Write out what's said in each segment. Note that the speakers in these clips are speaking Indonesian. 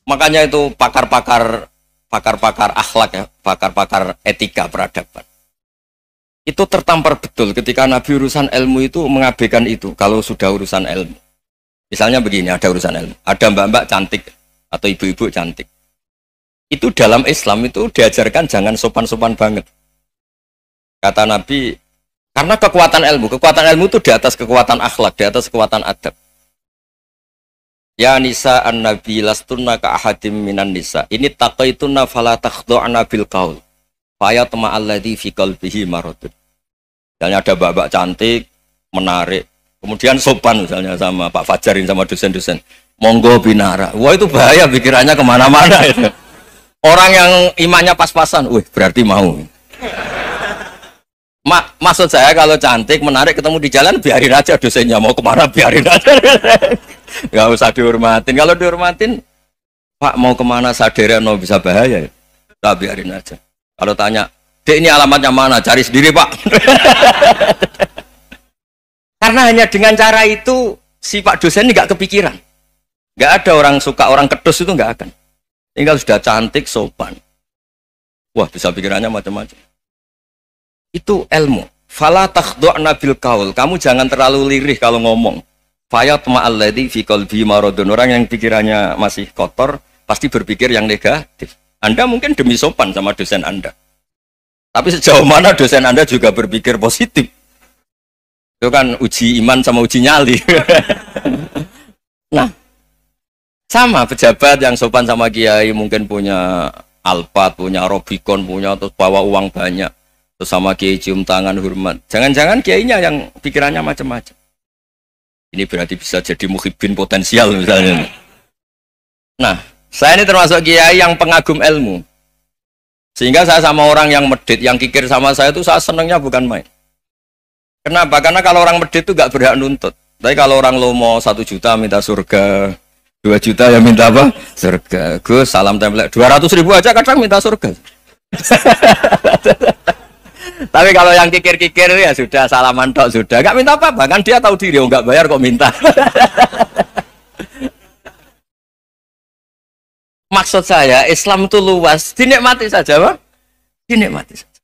Makanya itu pakar-pakar akhlak ya, pakar-pakar etika peradaban. Itu tertampar betul ketika Nabi urusan ilmu itu mengabaikan itu kalau sudah urusan ilmu. Misalnya begini, ada urusan ilmu, ada mbak-mbak cantik atau ibu-ibu cantik. Itu dalam Islam itu diajarkan jangan sopan-sopan banget. Kata Nabi, karena kekuatan ilmu itu di atas kekuatan akhlak, di atas kekuatan adab. Ya nisa an-nabi lastunna ka ahadim minan nisa. Ini taqaitunna fala takhdu'na bil qaul. Fa yatma alladhi fi qalbihi maradun. Misalnya ada mbak-mbak cantik, menarik, kemudian sopan misalnya sama Pak Fajarin sama dosen-dosen. Monggo binara. Wah itu bahaya pikirannya kemana-mana itu. Orang yang imannya pas-pasan, wih berarti mau. Maksud saya kalau cantik, menarik ketemu di jalan biarin aja dosennya mau kemana biarin aja. Gak usah dihormatin. Kalau dihormatin, Pak mau kemana sadereno bisa bahaya ya. Nah, biarin aja. Kalau tanya, Dek ini alamatnya mana? Cari sendiri Pak. Karena hanya dengan cara itu si Pak dosen ini gak kepikiran. Gak ada orang suka orang kedus itu gak akan. Tinggal sudah cantik, sopan. Wah bisa pikirannya macam-macam. Itu ilmu. Fala takhdu'na bil qaul. Kamu jangan terlalu lirih kalau ngomong. Fayat ma'alladhi fi qalbi maradun. Orang yang pikirannya masih kotor pasti berpikir yang negatif. Anda mungkin demi sopan sama dosen Anda. Tapi sejauh mana dosen Anda juga berpikir positif. Itu kan uji iman sama uji nyali. Nah, sama pejabat yang sopan sama kiai mungkin punya Alphard, punya Robicon, punya terus bawa uang banyak. Terus sama kiai cium tangan hormat. Jangan-jangan kiainya yang pikirannya macam-macam. Ini berarti bisa jadi muhibbin potensial misalnya. Nah, saya ini termasuk kiai yang pengagum ilmu. Sehingga saya sama orang yang medit, yang kikir sama saya itu saya senangnya bukan main. Kenapa? Karena kalau orang medit itu gak berhak nuntut. Tapi kalau orang lomo 1 juta minta surga, 2 juta ya minta apa? Surga. Gus salam template 200.000 aja kadang minta surga. Tapi kalau yang kikir-kikir ya sudah salaman tok sudah, gak minta apa-apa kan dia tahu diri, nggak bayar kok minta. Maksud saya Islam itu luas, dinikmati saja, Pak. Dinikmati saja.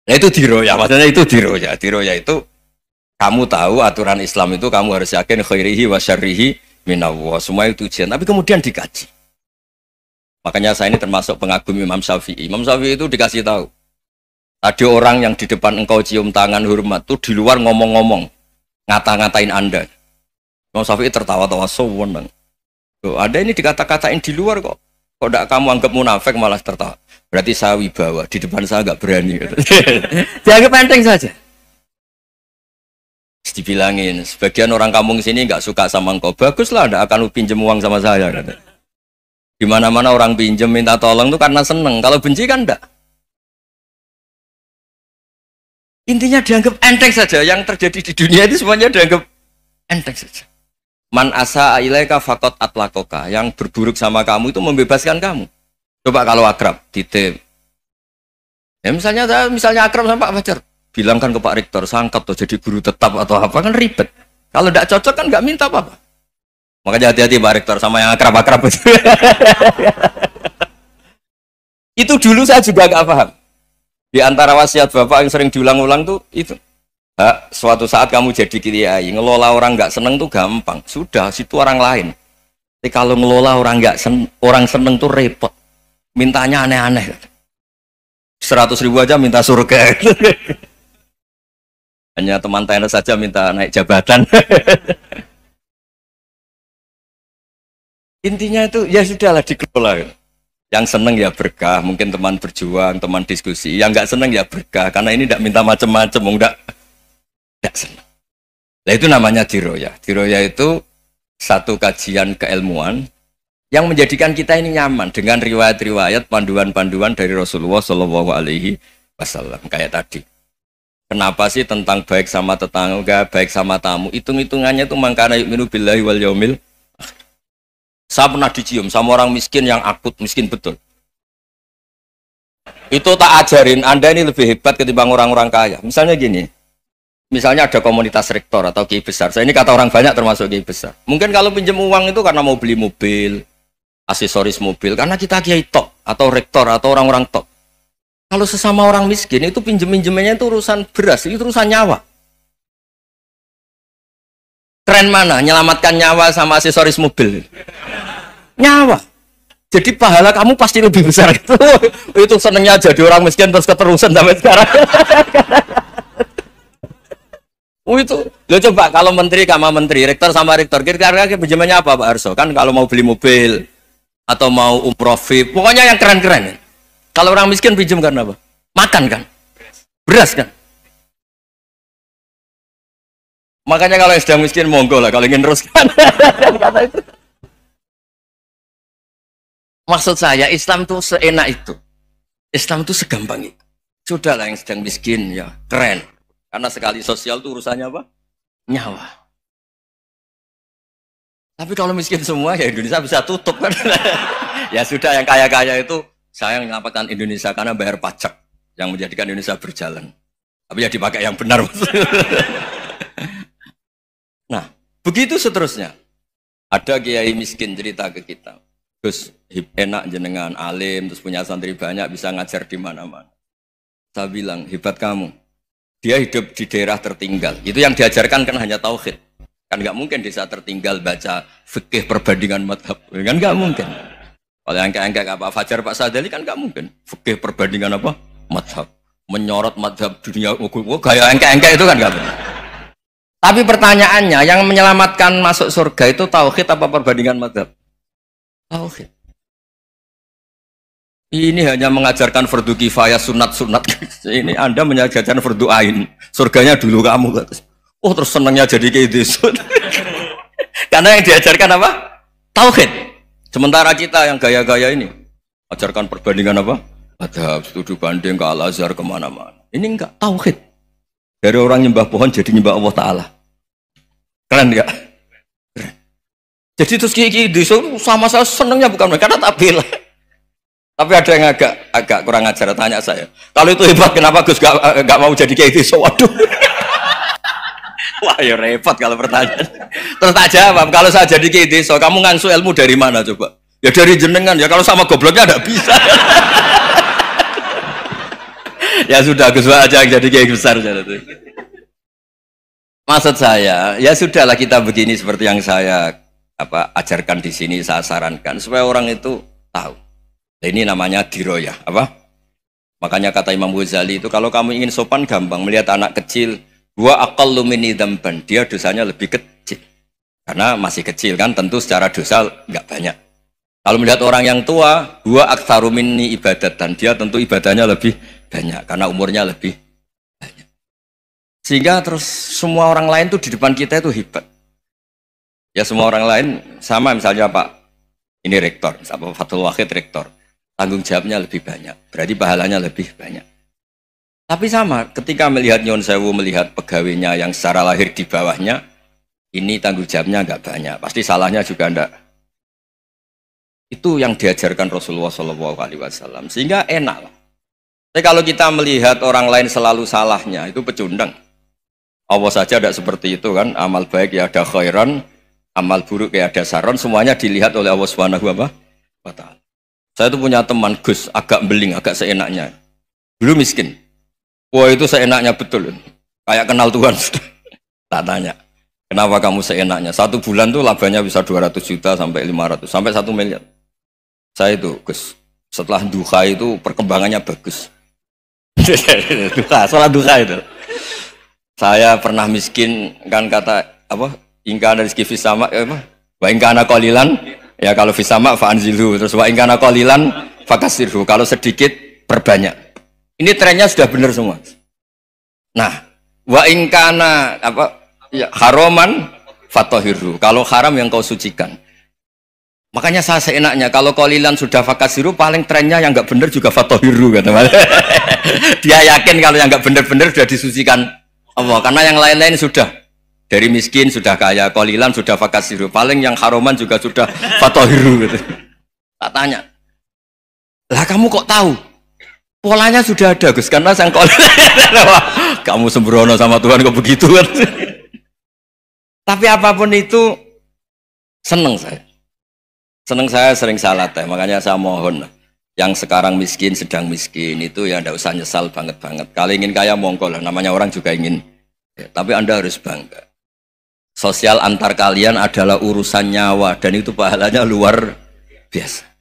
Nah itu diroya, maksudnya itu diroya. Diroya itu kamu tahu aturan Islam itu kamu harus yakin khairihi wa syarrihi minallah. Semua itu ujian, tapi kemudian dikaji. Makanya saya ini termasuk pengagum Imam Syafi'i. Imam Syafi'i itu dikasih tahu. Ada orang yang di depan engkau cium tangan hormat tuh di luar ngomong-ngomong ngata-ngatain Anda. Imam Syafi'i tertawa-tawa sewenang. Ada ini dikata-katain di luar kok. Kok tidak kamu anggap munafik malah tertawa. Berarti saya wibawa, di depan saya nggak berani. Dianggap enteng saja. Terus dibilangin, sebagian orang kampung sini nggak suka sama engkau. Baguslah, tidak akan pinjam uang sama saya. Di mana-mana orang pinjam minta tolong tuh karena seneng. Kalau benci kan enggak. Intinya dianggap enteng saja. Yang terjadi di dunia itu semuanya dianggap enteng saja. Man asa ilaika faqat atlakoka. Yang berburuk sama kamu itu membebaskan kamu. Coba kalau akrab, titip. Ya misalnya akrab sama Pak Fajar. Bilangkan ke Pak Rektor, sangkat tuh jadi guru tetap atau apa kan ribet. Kalau tidak cocok kan nggak minta apa-apa. Makanya hati-hati Pak Rektor sama yang akrab-akrab itu. Itu dulu saya juga nggak paham. Di antara wasiat Bapak yang sering diulang-ulang tuh itu. Suatu saat kamu jadi kiai, ngelola orang nggak seneng tuh gampang. Sudah, situ orang lain. Tapi kalau ngelola orang nggak orang seneng tuh repot. Mintanya aneh-aneh. 100.000 aja minta surga. Hanya teman tenis saja minta naik jabatan. Intinya itu ya sudahlah dikelola. Yang seneng ya berkah, mungkin teman berjuang, teman diskusi. Yang nggak seneng ya berkah, karena ini tidak minta macam-macam, tidak seneng. Nah itu namanya diroya. Diroya itu satu kajian keilmuan yang menjadikan kita ini nyaman dengan riwayat-riwayat, panduan-panduan dari Rasulullah Shallallahu Alaihi Wasallam kayak tadi. Kenapa sih tentang baik sama tetangga, baik sama tamu? Hitung-hitungannya itu mangkana yu'minu billahi wal yaumil. Saya pernah dicium sama orang miskin yang akut, miskin betul. Itu tak ajarin, Anda ini lebih hebat ketimbang orang-orang kaya. Misalnya gini, Misalnya ada komunitas rektor atau kiai besar. Saya ini kata orang banyak termasuk kiai besar. Mungkin kalau pinjam uang itu karena mau beli mobil, aksesoris mobil, karena kita kiai top atau rektor atau orang-orang top. Kalau sesama orang miskin itu pinjem-pinjemannya itu urusan beras, itu urusan nyawa. Tren mana? Menyelamatkan nyawa sama aksesoris mobil. Nyawa. Jadi pahala kamu pasti lebih besar itu. Itu senengnya jadi orang miskin terus keterusan sampai sekarang. Itu, lo coba kalau menteri sama menteri, rektor sama rektor, kira-kira pinjamannya apa Pak Arso? Kan kalau mau beli mobil atau mau umroh VIP, pokoknya yang keren-keren. Kalau orang miskin pinjam karena apa? Makan kan, beras kan. Makanya kalau yang sedang miskin monggo lah, kalau ingin teruskan. Maksud saya Islam tuh seenak itu, Islam tuh segampang itu. Sudahlah yang sedang miskin ya keren. Karena sekali sosial itu urusannya apa? Nyawa. Tapi kalau miskin semua ya Indonesia bisa tutup kan. Ya sudah yang kaya-kaya itu saya mengatakan Indonesia karena bayar pajak yang menjadikan Indonesia berjalan. Tapi ya dipakai yang benar. Nah, begitu seterusnya. Ada kiai miskin cerita ke kita. Terus enak jenengan alim, terus punya santri banyak, bisa ngajar di mana-mana. Saya bilang, hebat kamu. Dia hidup di daerah tertinggal. Itu yang diajarkan kan hanya tauhid. Kan nggak mungkin desa tertinggal baca fikih perbandingan madhab. Kan nggak mungkin. Kalau yang kayak Pak Fajar, Pak Sadali kan nggak mungkin. Fikih perbandingan apa? Madhab. Menyorot madhab dunia. Gaya engke-engke itu kan nggak benar. Tapi pertanyaannya, yang menyelamatkan masuk surga itu tauhid apa perbandingan madhab? Tauhid. Ini hanya mengajarkan fardu kifayah sunat-sunat. Ini Anda mengajarkan fardu ain. Surganya dulu kamu. Oh terus senangnya jadi kayak gitu. Karena yang diajarkan apa? Tauhid. Sementara kita yang gaya-gaya ini ajarkan perbandingan apa? Madhab, studi banding ke Al-Azhar kemana-mana. Ini enggak tauhid. Dari orang nyembah pohon jadi nyembah Allah Ta'ala. Keren enggak? Keren. Jadi terus kayak gitu sama saya senangnya bukan karena tak bela. Tapi ada yang agak kurang ajar, tanya saya. Kalau itu hebat, kenapa Gus gak mau jadi kayak gitu? Waduh. Wah ya repot kalau pertanyaan. Terus tak jawab, kalau saya jadi kayak gitu, kamu ngangsu ilmu dari mana coba? Ya dari jenengan, ya kalau sama gobloknya gak bisa. Ya sudah, Gus aja yang jadi kayak besar. Maksud saya, ya sudahlah kita begini seperti yang saya ajarkan di sini, saya sarankan. Supaya orang itu tahu. Ini namanya diroyah, apa? Makanya kata Imam Ghazali itu kalau kamu ingin sopan gampang melihat anak kecil, wa aqallu minni dzamban, dia dosanya lebih kecil. Karena masih kecil kan, tentu secara dosa enggak banyak. Kalau melihat orang yang tua, wa aktsaru minni ibadatan, dia tentu ibadahnya lebih banyak karena umurnya lebih banyak. Sehingga terus semua orang lain tuh di depan kita itu hebat. Ya semua orang lain sama misalnya Pak ini rektor, apa Fathul Wahid rektor. Tanggung jawabnya lebih banyak, berarti pahalanya lebih banyak. Tapi sama, ketika melihat Nyon Sewu, melihat pegawainya yang secara lahir di bawahnya, ini tanggung jawabnya nggak banyak, pasti salahnya juga enggak. Itu yang diajarkan Rasulullah SAW, sehingga enak lah. Tapi kalau kita melihat orang lain selalu salahnya, itu pecundang. Allah saja tidak seperti itu kan, amal baik ya ada khairan, amal buruk ya ada saron, semuanya dilihat oleh Allah Subhanahu wa Ta'ala. Saya itu punya teman Gus, agak beling, agak seenaknya. Dulu miskin. Wah itu seenaknya betul. Kayak kenal Tuhan. Tak tanya, kenapa kamu seenaknya? 1 bulan tuh labanya bisa 200 juta sampai 500, sampai 1 miliar. Saya itu Gus, setelah duha itu perkembangannya bagus. Duha, sholat duha itu. Saya pernah miskin, kan kata, apa, ingkana rizki fisama, apa? Wa ingkana qalilan, ya kalau fisama fa'anzilhu, terus wa ingkana qalilan fakasirhu, kalau sedikit perbanyak. Ini trennya sudah benar semua. Nah, wa ingkana apa ya haraman fatahirhu, kalau haram yang kau sucikan. Makanya saya seenaknya kalau qalilan sudah fakasiru, paling trennya yang enggak benar juga fatahirhu kata. Dia yakin kalau yang enggak benar-benar sudah disucikan Allah, karena yang lain-lain sudah dari miskin sudah kaya, qalilan sudah fakasiru, paling yang haraman juga sudah fatahirhu gitu. Tak tanya, lah kamu kok tahu? Polanya sudah ada Gus, karena sang kamu sembrono sama Tuhan kok begitu kan. Tapi apapun itu seneng saya. Seneng saya sering salah teh, makanya saya mohon yang sekarang miskin sedang miskin itu ya ndak usah nyesal banget-banget. Kalau ingin kaya monggo lah, namanya orang juga ingin. Ya, tapi Anda harus bangga. Sosial antar kalian adalah urusan nyawa dan itu pahalanya luar biasa.